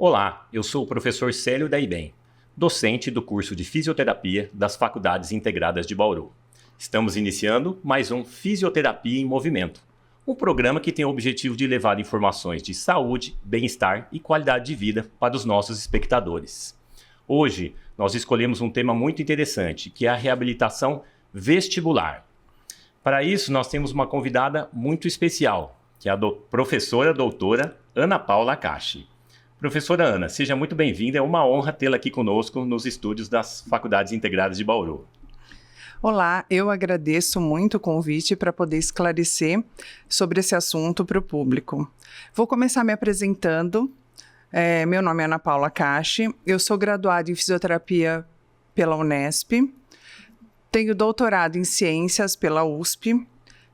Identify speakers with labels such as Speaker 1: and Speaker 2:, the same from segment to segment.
Speaker 1: Olá, eu sou o professor Célio Daibem, docente do curso de Fisioterapia das Faculdades Integradas de Bauru. Estamos iniciando mais um Fisioterapia em Movimento, um programa que tem o objetivo de levar informações de saúde, bem-estar e qualidade de vida para os nossos espectadores. Hoje, nós escolhemos um tema muito interessante, que é a reabilitação vestibular. Para isso, nós temos uma convidada muito especial, que é a professora doutora Ana Paula Akashi. Professora Ana, seja muito bem-vinda, é uma honra tê-la aqui conosco nos estúdios das Faculdades Integradas de Bauru.
Speaker 2: Olá, eu agradeço muito o convite para poder esclarecer sobre esse assunto para o público. Vou começar me apresentando. Meu nome é Ana Paula Akashi, eu sou graduada em Fisioterapia pela Unesp, tenho doutorado em Ciências pela USP,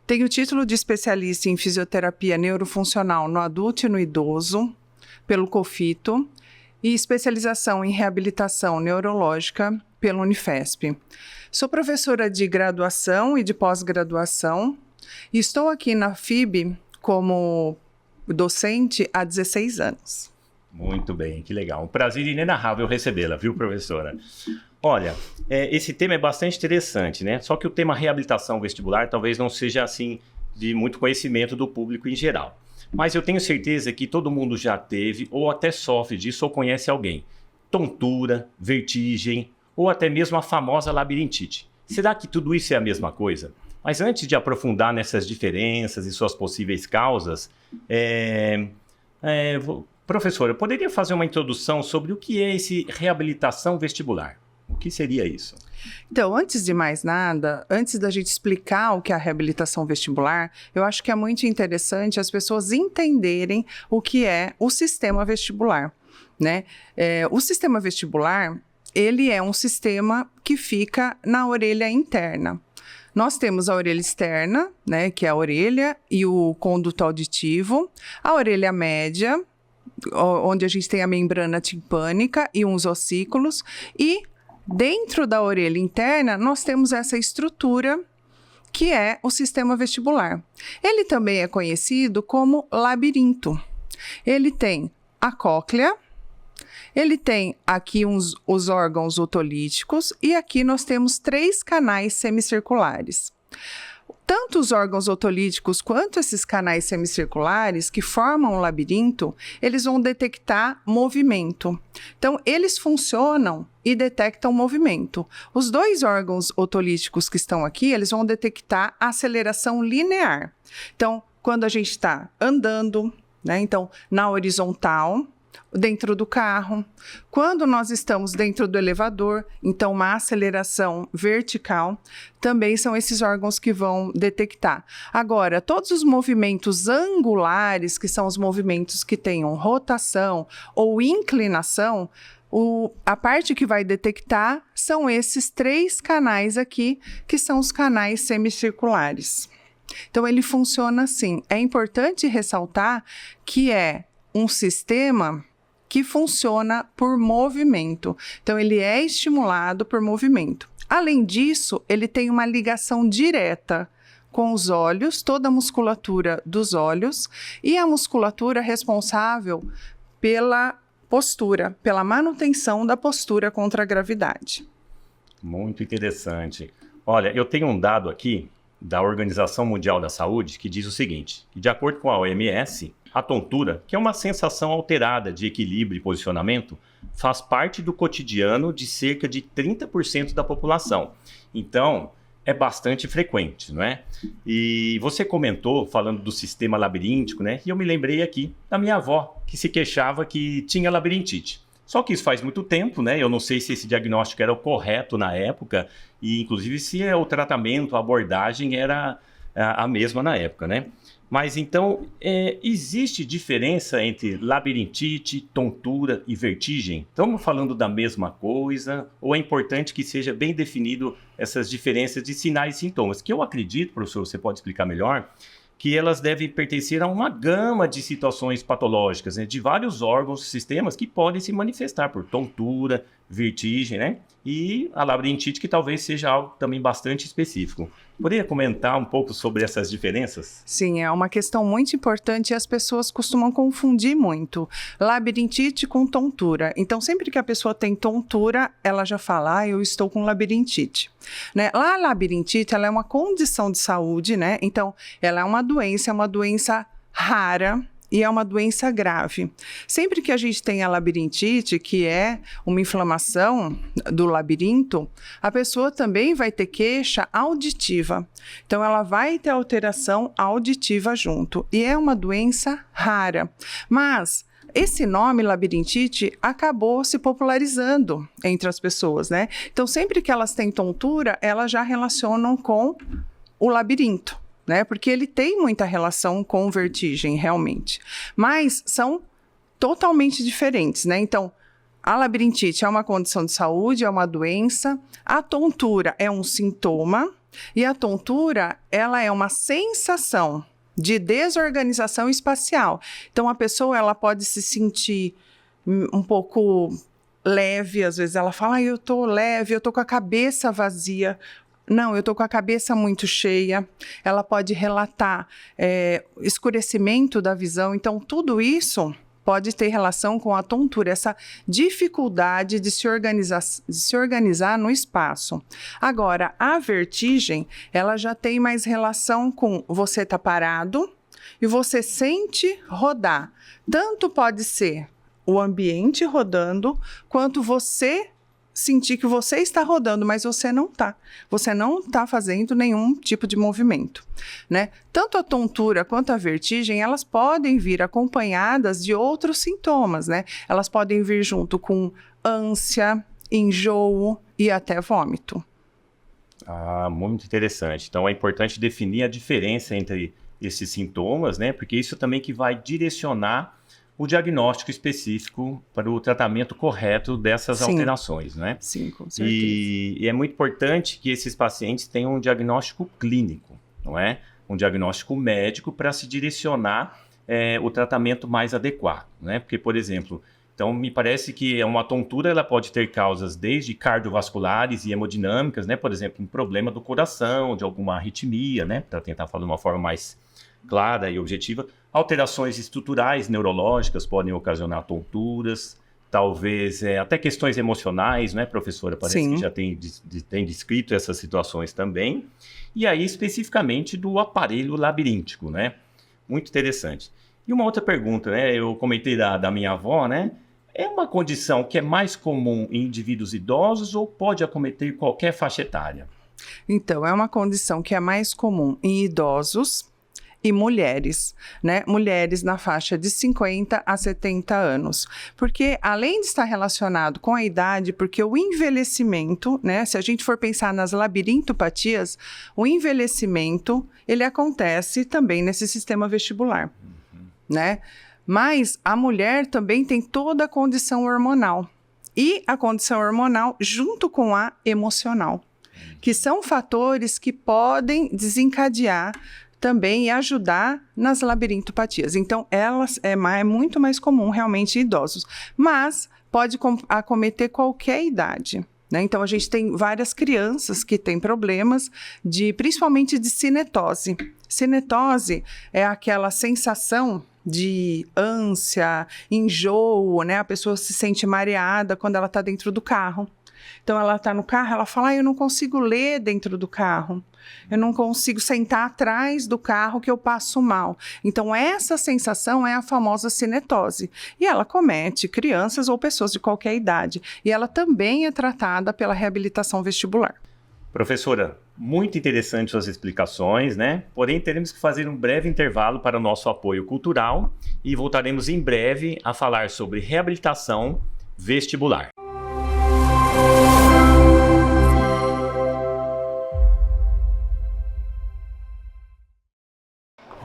Speaker 2: tenho título de especialista em Fisioterapia Neurofuncional no Adulto e no Idoso, pelo COFITO, e especialização em Reabilitação Neurológica pela Unifesp. Sou professora de graduação e de pós-graduação e estou aqui na FIB como docente há 16 anos.
Speaker 1: Muito bem, que legal. Um prazer inenarrável recebê-la, viu, professora? Olha, esse tema é bastante interessante, né? Só que o tema reabilitação vestibular talvez não seja, assim, de muito conhecimento do público em geral. Mas eu tenho certeza que todo mundo já teve ou até sofre disso ou conhece alguém. Tontura, vertigem ou até mesmo a famosa labirintite. Será que tudo isso é a mesma coisa? Mas antes de aprofundar nessas diferenças e suas possíveis causas, professora, eu poderia fazer uma introdução sobre o que é esse reabilitação vestibular? O que seria isso?
Speaker 2: Então, antes de mais nada, antes da gente explicar o que é a reabilitação vestibular, eu acho que é muito interessante as pessoas entenderem o que é o sistema vestibular, né? O sistema vestibular, ele é um sistema que fica na orelha interna. Nós temos a orelha externa, né, que é a orelha e o conduto auditivo, a orelha média, onde a gente tem a membrana timpânica e uns ossículos, e dentro da orelha interna, nós temos essa estrutura que é o sistema vestibular. Ele também é conhecido como labirinto. Ele tem a cóclea, ele tem aqui os órgãos otolíticos e aqui nós temos 3 canais semicirculares. Tanto os órgãos otolíticos quanto esses canais semicirculares que formam o labirinto, eles vão detectar movimento. Então, eles funcionam e detectam movimento. Os 2 órgãos otolíticos que estão aqui, eles vão detectar a aceleração linear. Então, quando a gente está andando, né? Então, na horizontal, dentro do carro. Quando nós estamos dentro do elevador, então uma aceleração vertical, também são esses órgãos que vão detectar. Agora, todos os movimentos angulares, que são os movimentos que tenham rotação ou inclinação, a parte que vai detectar são esses 3 canais aqui, que são os canais semicirculares. Então, ele funciona assim. É importante ressaltar que é um sistema que funciona por movimento. Então, ele é estimulado por movimento. Além disso, ele tem uma ligação direta com os olhos, toda a musculatura dos olhos e a musculatura responsável pela postura, pela manutenção da postura contra a gravidade.
Speaker 1: Muito interessante. Olha, eu tenho um dado aqui da Organização Mundial da Saúde que diz o seguinte, que de acordo com a OMS, a tontura, que é uma sensação alterada de equilíbrio e posicionamento, faz parte do cotidiano de cerca de 30% da população. Então, é bastante frequente, não é? E você comentou, falando do sistema labiríntico, né? E eu me lembrei aqui da minha avó, que se queixava que tinha labirintite. Só que isso faz muito tempo, né? Eu não sei se esse diagnóstico era o correto na época, e inclusive se o tratamento, a abordagem era a mesma na época, né? Mas então, existe diferença entre labirintite, tontura e vertigem? Estamos falando da mesma coisa? Ou é importante que seja bem definido essas diferenças de sinais e sintomas? Que eu acredito, professor, você pode explicar melhor, que elas devem pertencer a uma gama de situações patológicas, né, de vários órgãos e sistemas que podem se manifestar por tontura, vertigem, né? E a labirintite, que talvez seja algo também bastante específico. Poderia comentar um pouco sobre essas diferenças?
Speaker 2: Sim, é uma questão muito importante e as pessoas costumam confundir muito labirintite com tontura. Então, sempre que a pessoa tem tontura, ela já fala, eu estou com labirintite. Né? Lá, a labirintite, ela é uma condição de saúde, né? Então, ela é uma doença rara, e é uma doença grave. Sempre que a gente tem a labirintite, que é uma inflamação do labirinto, a pessoa também vai ter queixa auditiva. Então, ela vai ter alteração auditiva junto. E é uma doença rara. Mas esse nome, labirintite, acabou se popularizando entre as pessoas, né? Então, sempre que elas têm tontura, elas já relacionam com o labirinto. Né? Porque ele tem muita relação com vertigem, realmente. Mas são totalmente diferentes, né? Então, a labirintite é uma condição de saúde, é uma doença. A tontura é um sintoma. E a tontura, ela é uma sensação de desorganização espacial. Então, a pessoa, ela pode se sentir um pouco leve. Às vezes, ela fala, eu tô leve, eu tô com a cabeça vazia. Não, eu estou com a cabeça muito cheia. Ela pode relatar escurecimento da visão. Então, tudo isso pode ter relação com a tontura, essa dificuldade de se organizar no espaço. Agora, a vertigem, ela já tem mais relação com você estar parado e você sente rodar. Tanto pode ser o ambiente rodando, quanto você sentir que você está rodando, mas você não está. Você não está fazendo nenhum tipo de movimento, né? Tanto a tontura quanto a vertigem, elas podem vir acompanhadas de outros sintomas, né? Elas podem vir junto com ânsia, enjoo e até vômito.
Speaker 1: Ah, muito interessante. Então, é importante definir a diferença entre esses sintomas, né? Porque isso também que vai direcionar o diagnóstico específico para o tratamento correto dessas alterações, né?
Speaker 2: Sim, com certeza.
Speaker 1: E é muito importante que esses pacientes tenham um diagnóstico clínico, não é? Um diagnóstico médico para se direcionar o tratamento mais adequado, né? Porque, por exemplo, então me parece que uma tontura ela pode ter causas desde cardiovasculares e hemodinâmicas, né? Por exemplo, um problema do coração, de alguma arritmia, né? Para tentar falar de uma forma mais clara e objetiva. Alterações estruturais neurológicas podem ocasionar tonturas, talvez até questões emocionais, né, professora? Parece
Speaker 2: Sim.
Speaker 1: que já tem descrito essas situações também. E aí, especificamente, do aparelho labiríntico, né? Muito interessante. E uma outra pergunta, né? Eu comentei da minha avó, né? É uma condição que é mais comum em indivíduos idosos ou pode acometer qualquer faixa etária?
Speaker 2: Então, é uma condição que é mais comum em idosos e mulheres, né? Mulheres na faixa de 50 a 70 anos. Porque, além de estar relacionado com a idade, porque o envelhecimento, né? Se a gente for pensar nas labirintopatias, o envelhecimento, ele acontece também nesse sistema vestibular, né? Mas a mulher também tem toda a condição hormonal. E a condição hormonal junto com a emocional, que são fatores que podem desencadear também e ajudar nas labirintopatias. Então, elas é muito mais comum realmente em idosos, mas pode acometer qualquer idade, né? Então, a gente tem várias crianças que têm problemas principalmente de cinetose. Cinetose é aquela sensação de ânsia, enjoo, né? A pessoa se sente mareada quando ela está dentro do carro. Então, ela está no carro, ela fala, eu não consigo ler dentro do carro. Eu não consigo sentar atrás do carro que eu passo mal. Então, essa sensação é a famosa cinetose. E ela comete crianças ou pessoas de qualquer idade. E ela também é tratada pela reabilitação vestibular.
Speaker 1: Professora, muito interessante suas explicações, né? Porém, teremos que fazer um breve intervalo para o nosso apoio cultural e voltaremos em breve a falar sobre reabilitação vestibular.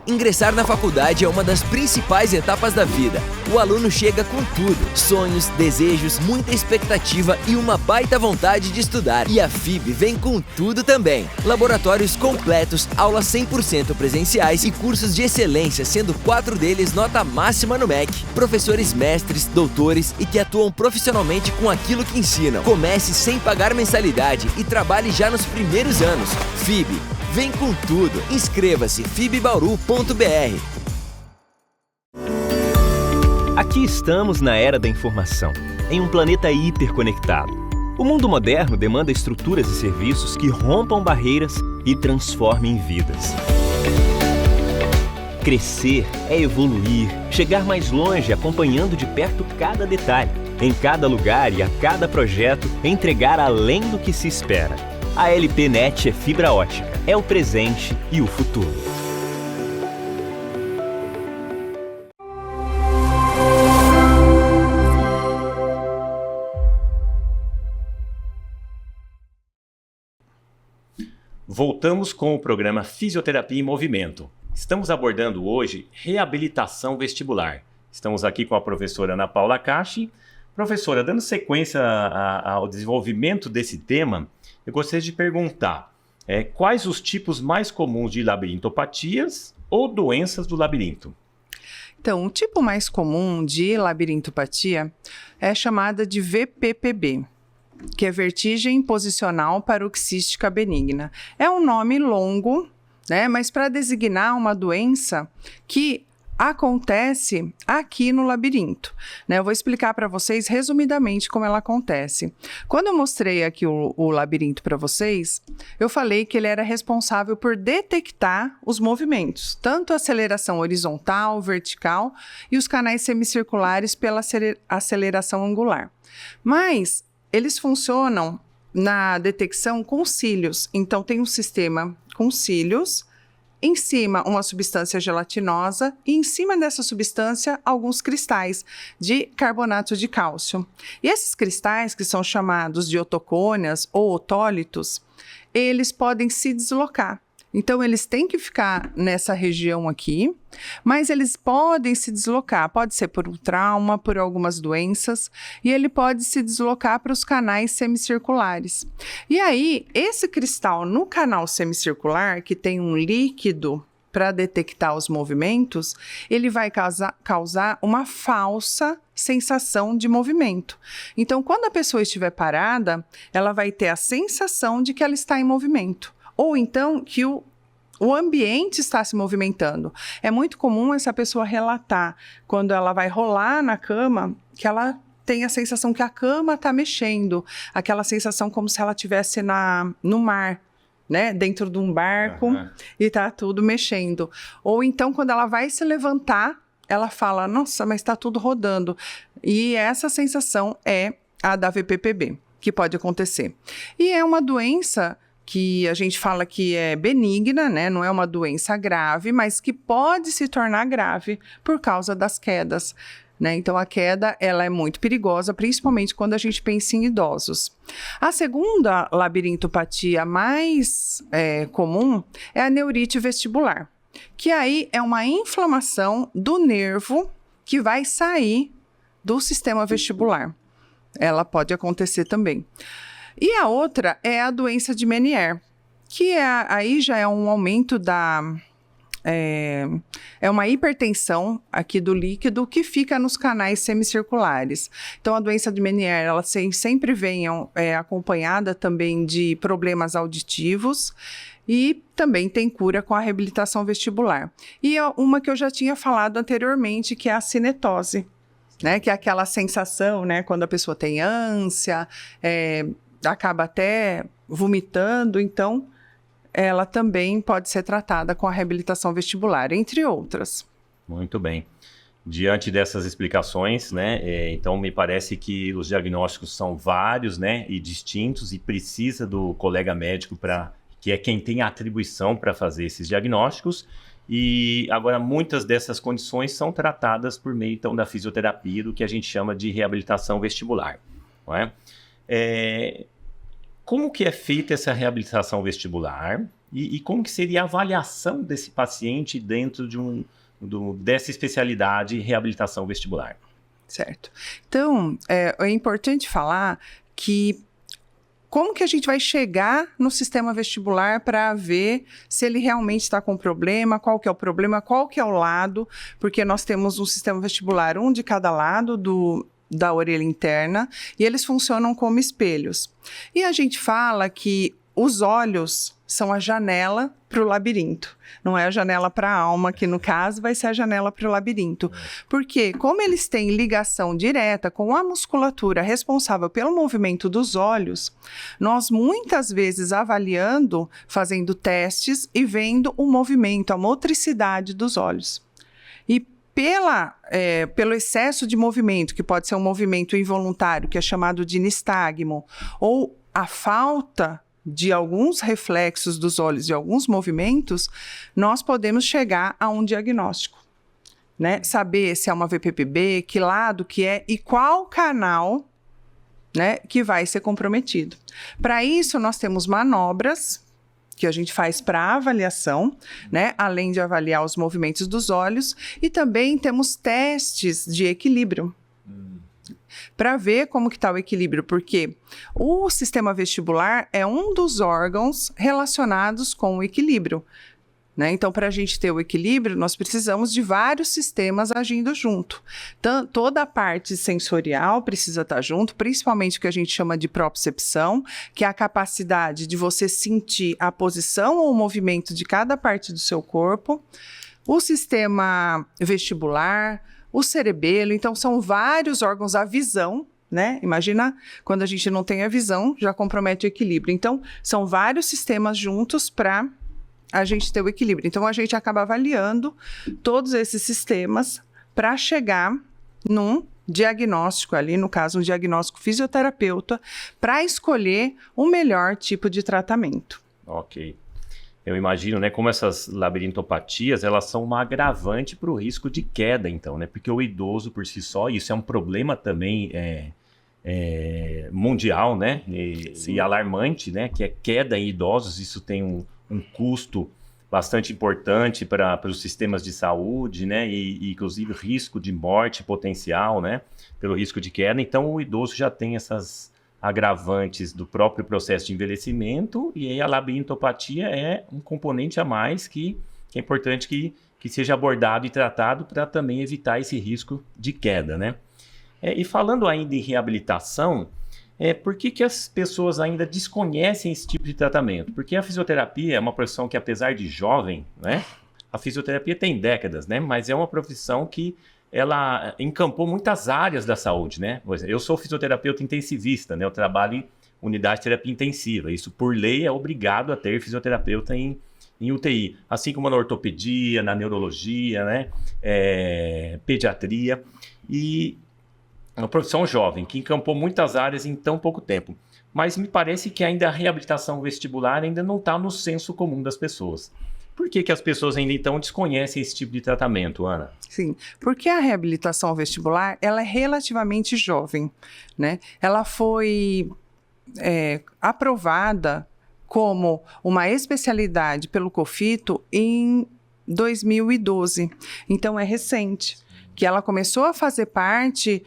Speaker 3: Ingressar na faculdade é uma das principais etapas da vida. O aluno chega com tudo: sonhos, desejos, muita expectativa e uma baita vontade de estudar. E a FIB vem com tudo também. Laboratórios completos, aulas 100% presenciais e cursos de excelência, sendo 4 deles nota máxima no MEC. Professores mestres, doutores e que atuam profissionalmente com aquilo que ensinam. Comece sem pagar mensalidade e trabalhe já nos primeiros anos. FIB. Vem com tudo. Inscreva-se fibbauru.br.
Speaker 4: Aqui estamos na era da informação, em um planeta hiperconectado. O mundo moderno demanda estruturas e serviços que rompam barreiras e transformem vidas. Crescer é evoluir, chegar mais longe acompanhando de perto cada detalhe, em cada lugar e a cada projeto, entregar além do que se espera. A LPNet é fibra ótica, é o presente e o futuro.
Speaker 1: Voltamos com o programa Fisioterapia em Movimento. Estamos abordando hoje reabilitação vestibular. Estamos aqui com a professora Ana Paula Cachi. Professora, dando sequência ao desenvolvimento desse tema, eu gostaria de perguntar quais os tipos mais comuns de labirintopatias ou doenças do labirinto?
Speaker 2: Então, o tipo mais comum de labirintopatia é chamada de VPPB, que é vertigem posicional paroxística benigna. É um nome longo, né, mas para designar uma doença que acontece aqui no labirinto, né? Eu vou explicar para vocês resumidamente como ela acontece. Quando eu mostrei aqui o labirinto para vocês, eu falei que ele era responsável por detectar os movimentos, tanto a aceleração horizontal, vertical e os canais semicirculares pela aceleração angular. Mas eles funcionam na detecção com cílios, então tem um sistema com cílios, em cima uma substância gelatinosa e em cima dessa substância alguns cristais de carbonato de cálcio. E esses cristais, que são chamados de otocônias ou otólitos, eles podem se deslocar. Então, eles têm que ficar nessa região aqui, mas eles podem se deslocar. Pode ser por um trauma, por algumas doenças, e ele pode se deslocar para os canais semicirculares. E aí, esse cristal no canal semicircular, que tem um líquido para detectar os movimentos, ele vai causar uma falsa sensação de movimento. Então, quando a pessoa estiver parada, ela vai ter a sensação de que ela está em movimento. Ou então que o ambiente está se movimentando. É muito comum essa pessoa relatar, quando ela vai rolar na cama, que ela tem a sensação que a cama está mexendo, aquela sensação como se ela estivesse no mar, né? Dentro de um barco, e está tudo mexendo. Ou então, quando ela vai se levantar, ela fala, nossa, mas está tudo rodando. E essa sensação é a da VPPB, que pode acontecer. E é uma doença que a gente fala que é benigna, né? Não é uma doença grave, mas que pode se tornar grave por causa das quedas, né? Então, a queda, ela é muito perigosa, principalmente quando a gente pensa em idosos. A segunda labirintopatia mais comum é a neurite vestibular, que aí é uma inflamação do nervo que vai sair do sistema vestibular. Ela pode acontecer também. E a outra é a doença de Meniere, que aí já é um aumento é uma hipertensão aqui do líquido que fica nos canais semicirculares. Então, a doença de Meniere, ela sempre vem acompanhada também de problemas auditivos e também tem cura com a reabilitação vestibular. E uma que eu já tinha falado anteriormente, que é a cinetose, né? Que é aquela sensação, né? Quando a pessoa tem ânsia, acaba até vomitando, então ela também pode ser tratada com a reabilitação vestibular, entre outras.
Speaker 1: Muito bem. Diante dessas explicações, né, então me parece que os diagnósticos são vários, né, e distintos, e precisa do colega médico, que é quem tem a atribuição para fazer esses diagnósticos. E agora muitas dessas condições são tratadas por meio então da fisioterapia, do que a gente chama de reabilitação vestibular, não é? como que é feita essa reabilitação vestibular e como que seria a avaliação desse paciente dentro dessa especialidade reabilitação vestibular?
Speaker 2: Certo. Então, é importante falar que como que a gente vai chegar no sistema vestibular para ver se ele realmente está com problema, qual que é o problema, qual que é o lado, porque nós temos um sistema vestibular, um de cada lado da orelha interna, e eles funcionam como espelhos. E a gente fala que os olhos são a janela para o labirinto. Não é a janela para a alma, que no caso vai ser a janela para o labirinto. Porque, como eles têm ligação direta com a musculatura responsável pelo movimento dos olhos, nós muitas vezes avaliando, fazendo testes e vendo o movimento, a motricidade dos olhos. E pelo excesso de movimento, que pode ser um movimento involuntário, que é chamado de nistagmo, ou a falta de alguns reflexos dos olhos e alguns movimentos, nós podemos chegar a um diagnóstico, né? Saber se é uma VPPB, que lado que é e qual canal, né, que vai ser comprometido. Para isso, nós temos manobras que a gente faz para avaliação, né, além de avaliar os movimentos dos olhos, e também temos testes de equilíbrio, para ver como que está o equilíbrio, porque o sistema vestibular é um dos órgãos relacionados com o equilíbrio, né? Então, para a gente ter o equilíbrio, nós precisamos de vários sistemas agindo junto. Toda a parte sensorial precisa estar junto, principalmente o que a gente chama de propriocepção, que é a capacidade de você sentir a posição ou o movimento de cada parte do seu corpo, o sistema vestibular, o cerebelo. Então, são vários órgãos, a visão, né? Imagina quando a gente não tem a visão, já compromete o equilíbrio. Então, são vários sistemas juntos para a gente ter o equilíbrio. Então, a gente acaba avaliando todos esses sistemas para chegar num diagnóstico ali, no caso, um diagnóstico fisioterapeuta, para escolher o melhor tipo de tratamento.
Speaker 1: Ok. Eu imagino, né, como essas labirintopatias, elas são uma agravante para o risco de queda, então, né? Porque o idoso por si só, isso é um problema também mundial, né? E alarmante, né? Que é queda em idosos, isso tem um custo bastante importante para os sistemas de saúde, né? E inclusive risco de morte potencial, né? Pelo risco de queda. Então, o idoso já tem essas agravantes do próprio processo de envelhecimento, e aí a labirintopatia é um componente a mais que é importante que seja abordado e tratado para também evitar esse risco de queda, né? E falando ainda em reabilitação, por que as pessoas ainda desconhecem esse tipo de tratamento? Porque a fisioterapia é uma profissão que, apesar de jovem, né? A fisioterapia tem décadas, né? Mas é uma profissão que ela encampou muitas áreas da saúde, né? Eu sou fisioterapeuta intensivista, né? Eu trabalho em unidade de terapia intensiva. Isso, por lei, é obrigado a ter fisioterapeuta em UTI. Assim como na ortopedia, na neurologia, né? Pediatria. E é uma profissão jovem, que encampou muitas áreas em tão pouco tempo. Mas me parece que ainda a reabilitação vestibular ainda não está no senso comum das pessoas. Por que as pessoas ainda então desconhecem esse tipo de tratamento, Ana?
Speaker 2: Sim, porque a reabilitação vestibular, ela é relativamente jovem, né? Ela foi aprovada como uma especialidade pelo COFITO em 2012. Então, é recente, que ela começou a fazer parte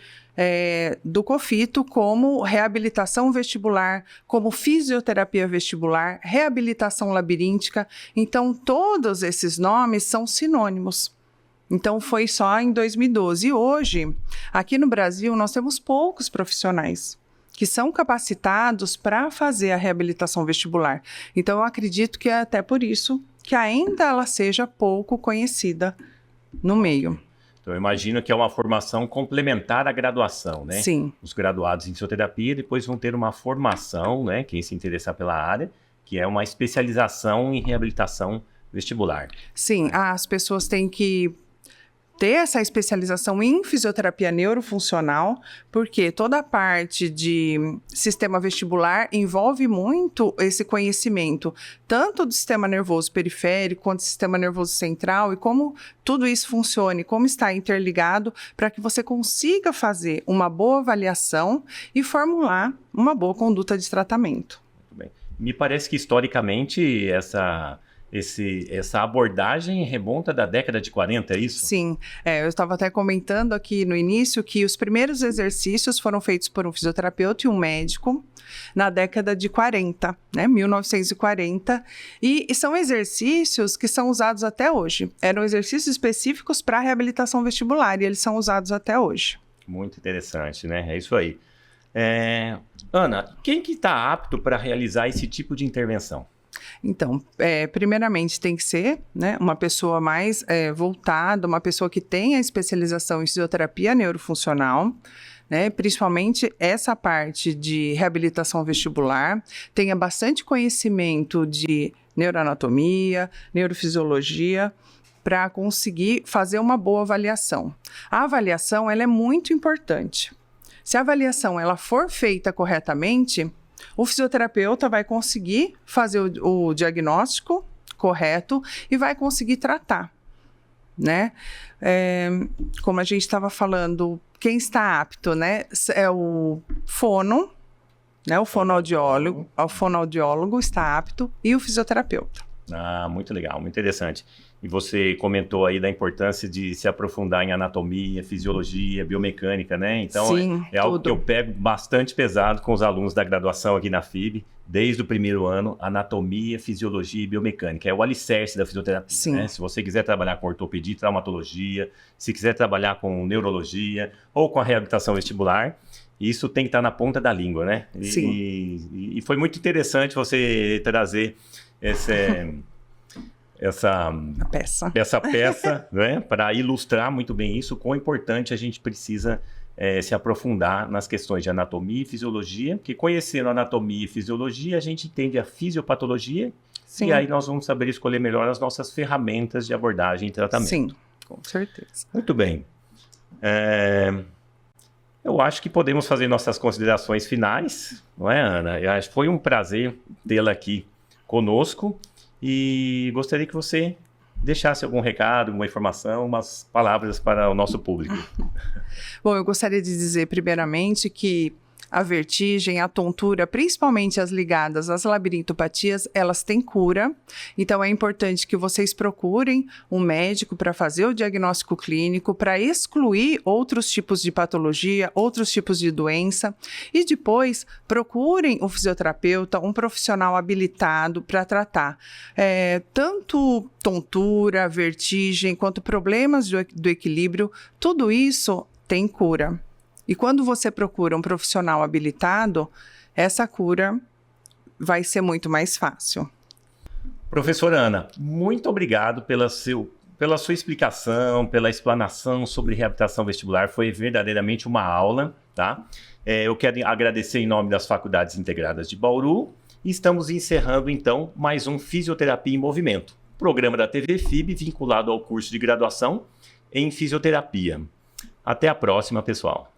Speaker 2: do COFITO como reabilitação vestibular, como fisioterapia vestibular, reabilitação labiríntica. Então, todos esses nomes são sinônimos. Então, foi só em 2012. E hoje, aqui no Brasil, nós temos poucos profissionais que são capacitados para fazer a reabilitação vestibular. Então, eu acredito que é até por isso que ainda ela seja pouco conhecida no meio.
Speaker 1: Então, eu imagino que é uma formação complementar à graduação, né?
Speaker 2: Sim.
Speaker 1: Os graduados em fisioterapia depois vão ter uma formação, né? Quem se interessar pela área, que é uma especialização em reabilitação vestibular.
Speaker 2: Sim, as pessoas têm que ter essa especialização em fisioterapia neurofuncional, porque toda a parte de sistema vestibular envolve muito esse conhecimento, tanto do sistema nervoso periférico quanto do sistema nervoso central, e como tudo isso funciona e como está interligado para que você consiga fazer uma boa avaliação e formular uma boa conduta de tratamento.
Speaker 1: Muito me parece que historicamente essa abordagem remonta da década de 40, é isso?
Speaker 2: Sim, eu estava até comentando aqui no início que os primeiros exercícios foram feitos por um fisioterapeuta e um médico na década de 40, né, 1940, e são exercícios que são usados até hoje. Eram exercícios específicos para reabilitação vestibular e eles são usados até hoje.
Speaker 1: Muito interessante, né? É isso aí. Ana, quem que está apto para realizar esse tipo de intervenção?
Speaker 2: Então, primeiramente tem que ser, né, uma pessoa mais voltada, uma pessoa que tenha especialização em fisioterapia neurofuncional, né, principalmente essa parte de reabilitação vestibular, tenha bastante conhecimento de neuroanatomia, neurofisiologia, para conseguir fazer uma boa avaliação. A avaliação ela é muito importante. Se a avaliação ela for feita corretamente, o fisioterapeuta vai conseguir fazer o diagnóstico correto e vai conseguir tratar, né? Como a gente estava falando, quem está apto, né? É o fono, né? O fonoaudiólogo está apto e o fisioterapeuta.
Speaker 1: Ah, muito legal, muito interessante. E você comentou aí da importância de se aprofundar em anatomia, fisiologia, biomecânica, né? Então,
Speaker 2: sim,
Speaker 1: é algo que eu pego bastante pesado com os alunos da graduação aqui na FIB, desde o primeiro ano, anatomia, fisiologia e biomecânica. É o alicerce da fisioterapia,
Speaker 2: sim,
Speaker 1: né? Se você quiser trabalhar com ortopedia e traumatologia, se quiser trabalhar com neurologia ou com a reabilitação vestibular, isso tem que estar na ponta da língua, né?
Speaker 2: Sim.
Speaker 1: E foi muito interessante você trazer essa peça, né, para ilustrar muito bem isso, quão importante a gente precisa se aprofundar nas questões de anatomia e fisiologia, porque conhecendo anatomia e fisiologia, a gente entende a fisiopatologia, sim, e aí nós vamos saber escolher melhor as nossas ferramentas de abordagem e tratamento.
Speaker 2: Sim, com certeza.
Speaker 1: Muito bem. Eu acho que podemos fazer nossas considerações finais, não é, Ana? Eu acho que foi um prazer tê-la aqui conosco. E gostaria que você deixasse algum recado, alguma informação, umas palavras para o nosso público.
Speaker 2: Bom, eu gostaria de dizer primeiramente que a vertigem, a tontura, principalmente as ligadas às labirintopatias, elas têm cura. Então, é importante que vocês procurem um médico para fazer o diagnóstico clínico, para excluir outros tipos de patologia, outros tipos de doença. E depois, procurem o fisioterapeuta, um profissional habilitado para tratar tanto tontura, vertigem, quanto problemas do equilíbrio. Tudo isso tem cura. E quando você procura um profissional habilitado, essa cura vai ser muito mais fácil.
Speaker 1: Professora Ana, muito obrigado pela sua explicação, pela explanação sobre reabilitação vestibular. Foi verdadeiramente uma aula, tá? Eu quero agradecer em nome das Faculdades Integradas de Bauru. E estamos encerrando, então, mais um Fisioterapia em Movimento, programa da TV FIB vinculado ao curso de graduação em fisioterapia. Até a próxima, pessoal.